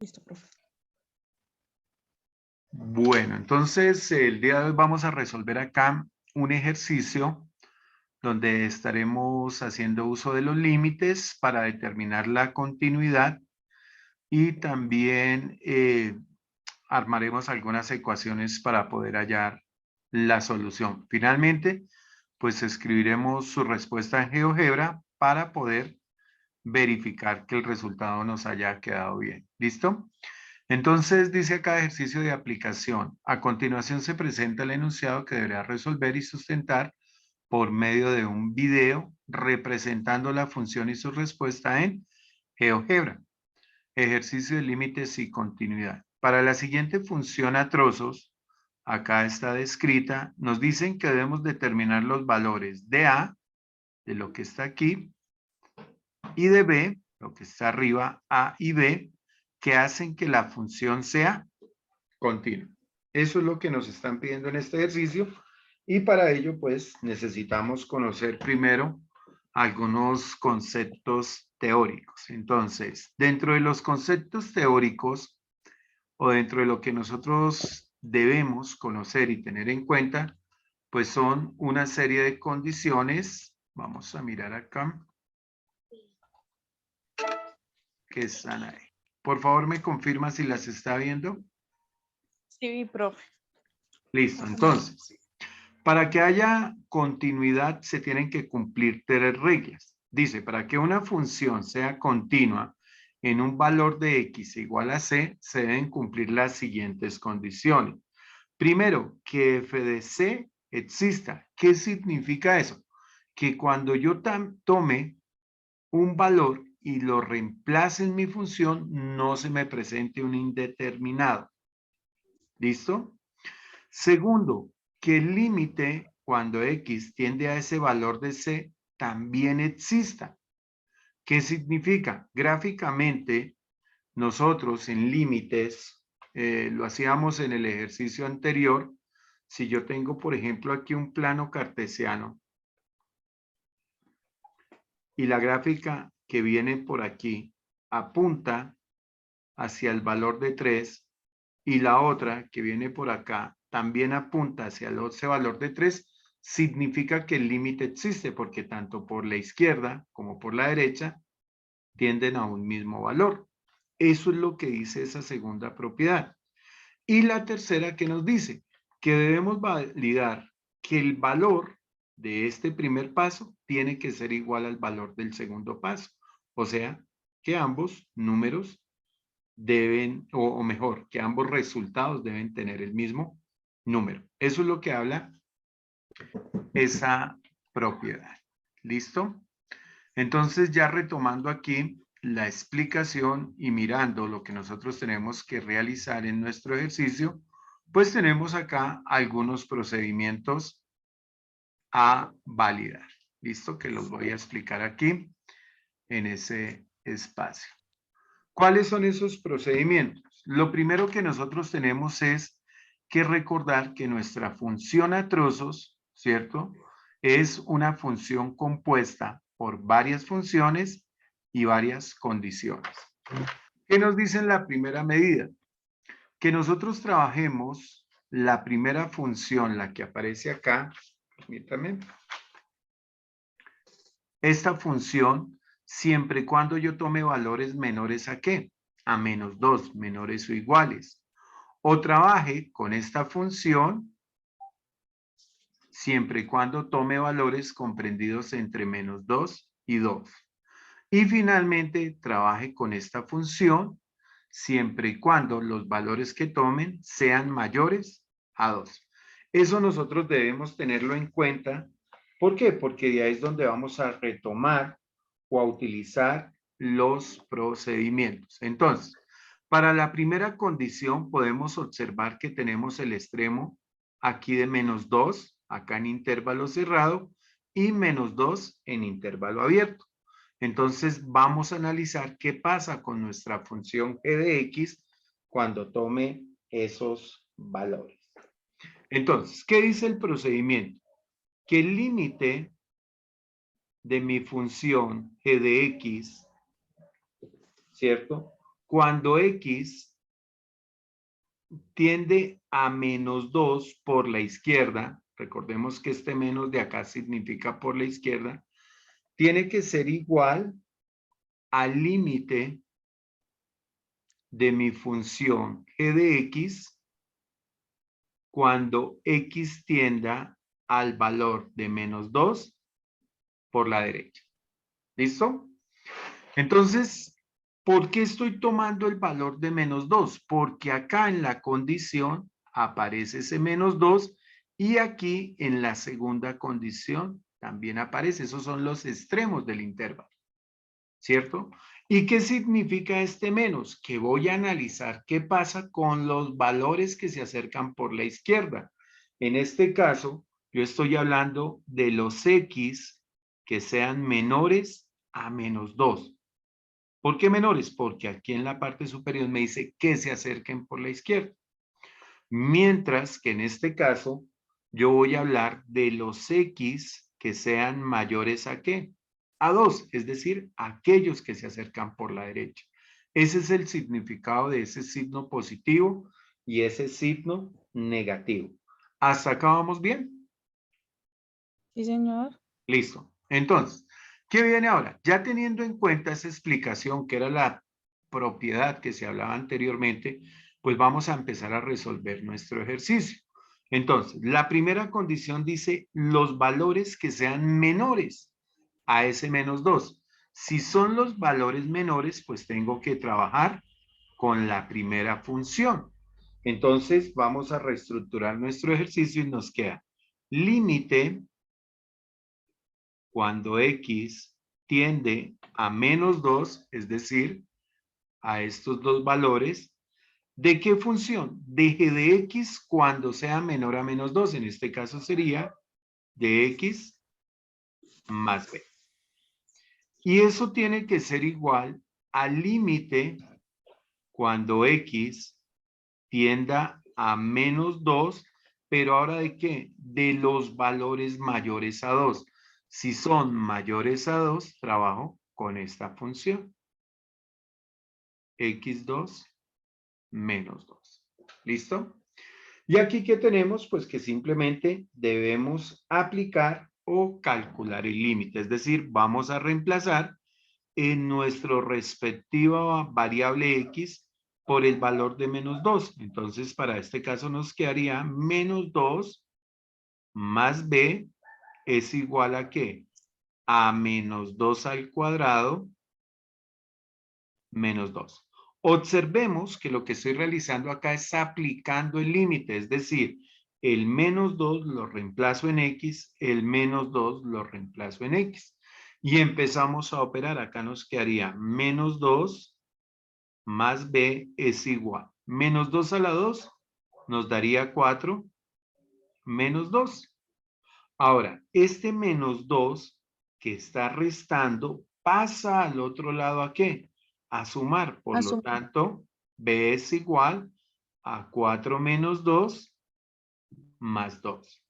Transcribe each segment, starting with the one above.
Listo, profe. Bueno, entonces el día de hoy vamos a resolver acá un ejercicio donde estaremos haciendo uso de los límites para determinar la continuidad y también armaremos algunas ecuaciones para poder hallar la solución. Finalmente, pues escribiremos su respuesta en GeoGebra para poder verificar que el resultado nos haya quedado bien. ¿Listo? Entonces dice acá ejercicio de aplicación. A continuación se presenta el enunciado que deberá resolver y sustentar por medio de un video representando la función y su respuesta en GeoGebra. Ejercicio de límites y continuidad. Para la siguiente función a trozos, acá está descrita, nos dicen que debemos determinar los valores de A, de lo que está aquí, y de B, lo que está arriba, A y B, que hacen que la función sea continua. Eso es lo que nos están pidiendo en este ejercicio y para ello pues necesitamos conocer primero algunos conceptos teóricos. Entonces, dentro de los conceptos teóricos o dentro de lo que nosotros debemos conocer y tener en cuenta, pues son una serie de condiciones. Vamos a mirar acá que están ahí. Por favor, me confirma si las está viendo. Sí, profe. Listo, entonces, para que haya continuidad se tienen que cumplir tres reglas. Dice, para que una función sea continua en un valor de x igual a c, se deben cumplir las siguientes condiciones. Primero, que f de c exista. ¿Qué significa eso? Que cuando yo tome un valor y lo reemplace en mi función, no se me presente un indeterminado. ¿Listo? Segundo, que el límite cuando x tiende a ese valor de c también exista. ¿Qué significa? Gráficamente, nosotros en límites, lo hacíamos en el ejercicio anterior. Si yo tengo, por ejemplo, aquí un plano cartesiano y la gráfica que viene por aquí apunta hacia el valor de 3 y la otra que viene por acá también apunta hacia ese valor de 3, significa que el límite existe porque tanto por la izquierda como por la derecha tienden a un mismo valor. Eso es lo que dice esa segunda propiedad. Y la tercera que nos dice que debemos validar que el valor de este primer paso tiene que ser igual al valor del segundo paso. O sea, que ambos números deben, o mejor, que ambos resultados deben tener el mismo número. Eso es lo que habla esa propiedad. ¿Listo? Entonces, ya retomando aquí la explicación y mirando lo que nosotros tenemos que realizar en nuestro ejercicio, pues tenemos acá algunos procedimientos a validar. ¿Listo? Que los voy a explicar aquí en ese espacio. ¿Cuáles son esos procedimientos? Lo primero que nosotros tenemos es que recordar que nuestra función a trozos, ¿cierto? Es una función compuesta por varias funciones y varias condiciones. ¿Qué nos dice en la primera medida? Que nosotros trabajemos la primera función, la que aparece acá, permítame, esta función siempre y cuando yo tome valores menores a ¿qué? A -2, menores o iguales. O trabaje con esta función siempre y cuando tome valores comprendidos entre -2 y 2. Y finalmente trabaje con esta función siempre y cuando los valores que tomen sean mayores a 2. Eso nosotros debemos tenerlo en cuenta. ¿Por qué? Porque de ahí es donde vamos a retomar o a utilizar los procedimientos. Entonces, para la primera condición podemos observar que tenemos el extremo aquí de -2, acá en intervalo cerrado, y -2 en intervalo abierto. Entonces vamos a analizar qué pasa con nuestra función g de x cuando tome esos valores. Entonces, ¿qué dice el procedimiento? Que el límite de mi función g de x, ¿cierto? cuando X tiende a -2 por la izquierda, recordemos que este menos de acá significa por la izquierda, tiene que ser igual al límite de mi función g de x cuando x tienda al valor de -2 por la derecha. ¿Listo? Entonces, ¿por qué estoy tomando el valor de -2? Porque acá en la condición aparece ese -2 y aquí en la segunda condición también aparece. Esos son los extremos del intervalo, ¿cierto? ¿Y qué significa este menos? Que voy a analizar qué pasa con los valores que se acercan por la izquierda. En este caso, yo estoy hablando de los X que sean menores a -2. ¿Por qué menores? Porque aquí en la parte superior me dice que se acerquen por la izquierda. Mientras que en este caso, yo voy a hablar de los X que sean mayores a ¿qué? A 2, es decir, aquellos que se acercan por la derecha. Ese es el significado de ese signo positivo y ese signo negativo. ¿Hasta acá vamos bien? Sí, señor. Listo. Entonces, ¿qué viene ahora? Ya teniendo en cuenta esa explicación que era la propiedad que se hablaba anteriormente, pues vamos a empezar a resolver nuestro ejercicio. Entonces, la primera condición dice los valores que sean menores a ese -2. Si son los valores menores, pues tengo que trabajar con la primera función. Entonces, vamos a reestructurar nuestro ejercicio y nos queda límite cuando X tiende a -2, es decir, a estos dos valores, ¿de qué función? De g de X cuando sea menor a -2. En este caso sería de X más B. Y eso tiene que ser igual al límite cuando X tienda a -2, pero ahora ¿de qué? De los valores mayores a 2. Si son mayores a 2, trabajo con esta función. X2 menos 2. ¿Listo? Y aquí, ¿qué tenemos? Pues que simplemente debemos aplicar o calcular el límite. Es decir, vamos a reemplazar en nuestra respectiva variable X por el valor de -2. Entonces, para este caso nos quedaría -2 más B es igual a ¿qué? A -2 al cuadrado menos 2. Observemos que lo que estoy realizando acá es aplicando el límite, es decir, el -2 lo reemplazo en X, el -2 lo reemplazo en X. Y empezamos a operar. Acá nos quedaría -2 más B es igual. -2 a la 2 nos daría 4 menos 2. Ahora, este -2 que está restando pasa al otro lado ¿a qué? A sumar. Por lo Asumir. tanto, B es igual a 4 menos 2 más 2.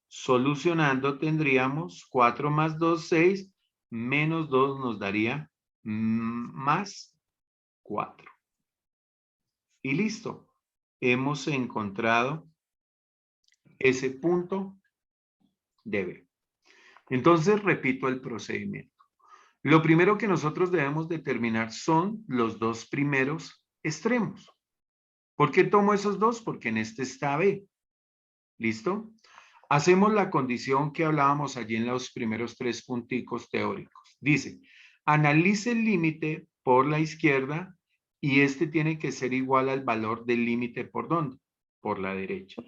Solucionando tendríamos 4 más 2, 6, menos 2 nos daría más 4. Y listo. Hemos encontrado ese punto de B. Entonces, repito el procedimiento. Lo primero que nosotros debemos determinar son los dos primeros extremos. ¿Por qué tomo esos dos? Porque en este está B. ¿Listo? Hacemos la condición que hablábamos allí en los primeros 3 punticos teóricos. Dice, analice el límite por la izquierda y este tiene que ser igual al valor del límite ¿por dónde? Por la derecha.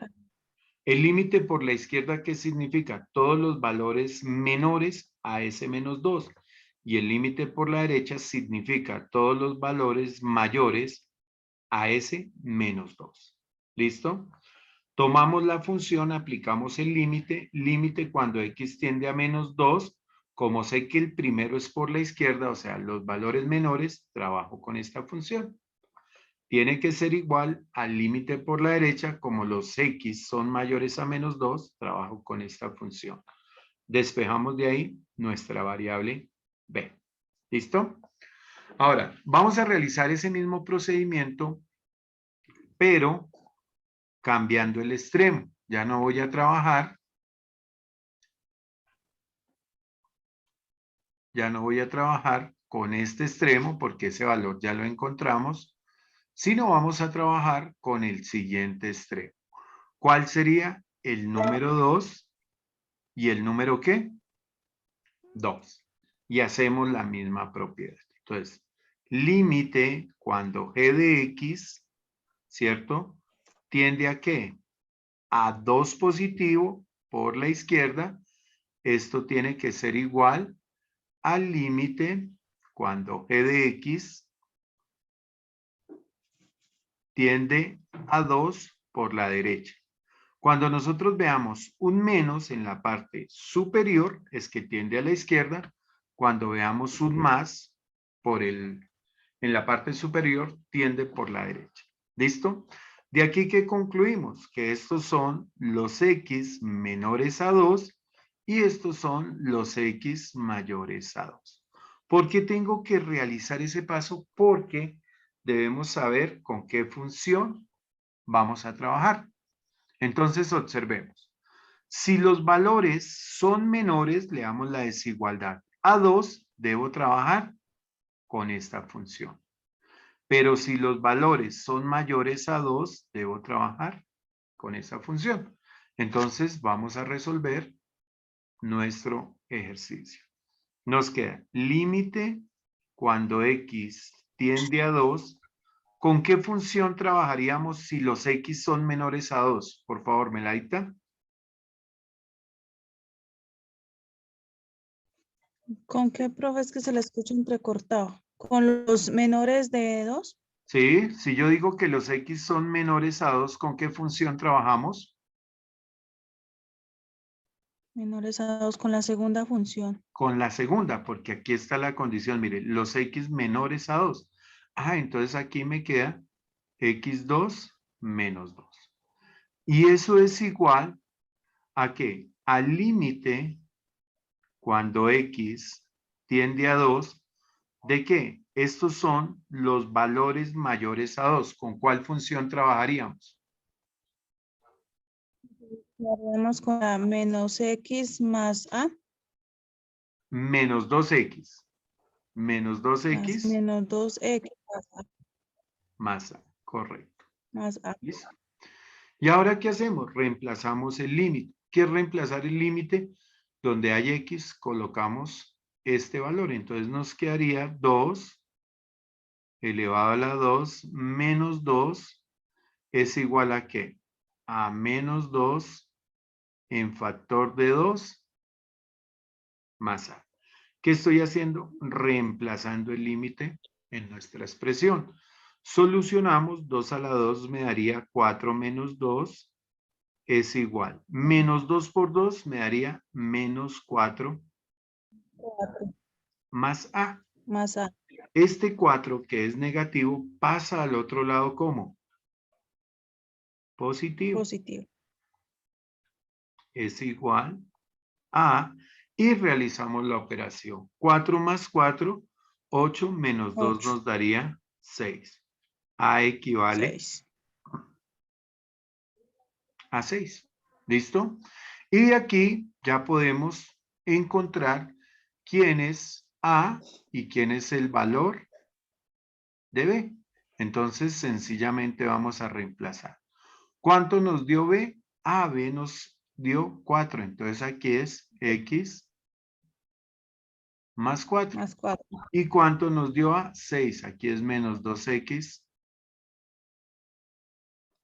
El límite por la izquierda, ¿qué significa? Todos los valores menores a ese -2. Y el límite por la derecha significa todos los valores mayores a ese -2. ¿Listo? Tomamos la función, aplicamos el límite. Límite cuando X tiende a -2. Como sé que el primero es por la izquierda, o sea, los valores menores, trabajo con esta función. Tiene que ser igual al límite por la derecha, como los X son mayores a -2, trabajo con esta función. Despejamos de ahí nuestra variable B. ¿Listo? Ahora, vamos a realizar ese mismo procedimiento, pero cambiando el extremo. Ya no voy a trabajar. Ya no voy a trabajar con este extremo porque ese valor ya lo encontramos, sino vamos a trabajar con el siguiente extremo. ¿Cuál sería? El número 2 y el número ¿qué? 2. Y hacemos la misma propiedad. Entonces, límite cuando g de x, ¿cierto? Tiende a ¿qué? A 2 positivo por la izquierda. Esto tiene que ser igual al límite cuando g de x tiende a 2 por la derecha. Cuando nosotros veamos un menos en la parte superior, es que tiende a la izquierda. Cuando veamos un más en la parte superior, tiende por la derecha. ¿Listo? De aquí que concluimos que estos son los x menores a 2 y estos son los x mayores a 2. ¿Por qué tengo que realizar ese paso? Porque debemos saber con qué función vamos a trabajar. Entonces, observemos. Si los valores son menores, le damos la desigualdad a 2, debo trabajar con esta función. Pero si los valores son mayores a 2, debo trabajar con esa función. Entonces, vamos a resolver nuestro ejercicio. Nos queda límite cuando x tiende a 2. ¿Con qué función trabajaríamos si los x son menores a 2? Por favor, Melaita. ¿Con qué, profe, es que se le escucha entrecortado? ¿Con los menores de 2? Sí, si yo digo que los x son menores a 2, ¿con qué función trabajamos? Menores a 2 con la segunda función. Con la segunda, porque aquí está la condición. Mire, los x menores a 2. Ah, entonces aquí me queda x2 menos 2. Y eso es igual a ¿qué? Al límite cuando x tiende a 2, ¿de qué? Estos son los valores mayores a 2. ¿Con cuál función trabajaríamos? Lo haremos con la menos x más a Menos 2x. Menos más 2x menos 2x más a. Correcto. más a. ¿Listo? ¿Y ahora qué hacemos? Reemplazamos el límite. ¿Qué es reemplazar el límite? Donde hay x, colocamos este valor. Entonces nos quedaría 2 elevado a la 2 menos 2 es igual a ¿qué? A menos 2 en factor de 2 más a. ¿Qué estoy haciendo? Reemplazando el límite en nuestra expresión. Solucionamos, 2 a la 2 me daría 4 menos 2 es igual. Menos 2 por 2 me daría menos 4 4 más a. más a. Este 4 que es negativo pasa al otro lado como positivo. Positivo. Es igual a y realizamos la operación. 4 más 4, 8 menos 2 8. nos daría 6. A equivale 6. a 6. ¿Listo? Y de aquí ya podemos encontrar quién es A y quién es el valor de B. Entonces, sencillamente vamos a reemplazar. ¿Cuánto nos dio B? A, B nos dio 4. Entonces, aquí es X más 4. Más 4. ¿Y cuánto nos dio A? 6. Aquí es menos 2X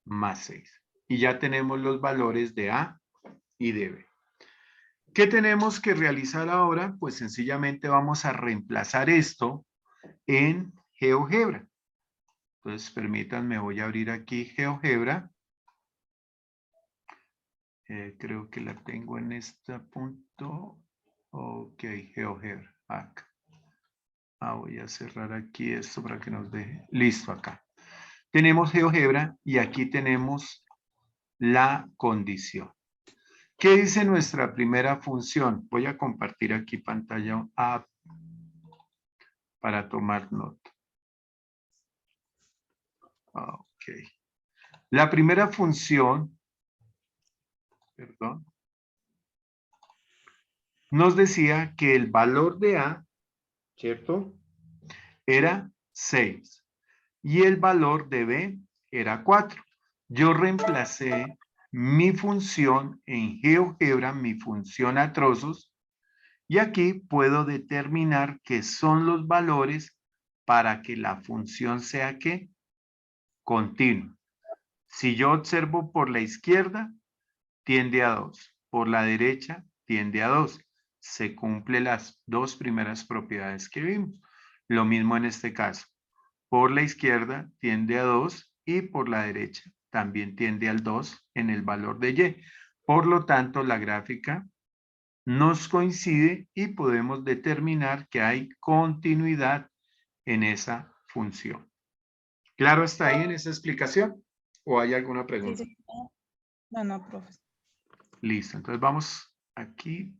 más 6. Y ya tenemos los valores de A y de B. ¿Qué tenemos que realizar ahora? Pues sencillamente vamos a reemplazar esto en GeoGebra. Entonces, permítanme, voy a abrir aquí GeoGebra. Creo que la tengo en este punto. Ok, GeoGebra. Acá. Voy a cerrar aquí esto para que nos deje. Listo, acá. Tenemos GeoGebra y aquí tenemos la condición. ¿Qué dice nuestra primera función? Voy a compartir aquí pantalla para tomar nota. Ok. La primera función, perdón, nos decía que el valor de A, ¿cierto? Era 6 y el valor de B era 4. Yo reemplacé mi función en GeoGebra, mi función a trozos, y aquí puedo determinar qué son los valores para que la función sea ¿qué? Continua. Si yo observo por la izquierda, tiende a 2. Por la derecha, tiende a 2. Se cumplen las dos primeras propiedades que vimos. Lo mismo en este caso. Por la izquierda tiende a 2 y por la derecha también tiende al 2 en el valor de Y. Por lo tanto, la gráfica nos coincide y podemos determinar que hay continuidad en esa función. ¿Claro está ahí en esa explicación? ¿O hay alguna Sí, pregunta? sí. No, no, profe. Listo, entonces vamos aquí.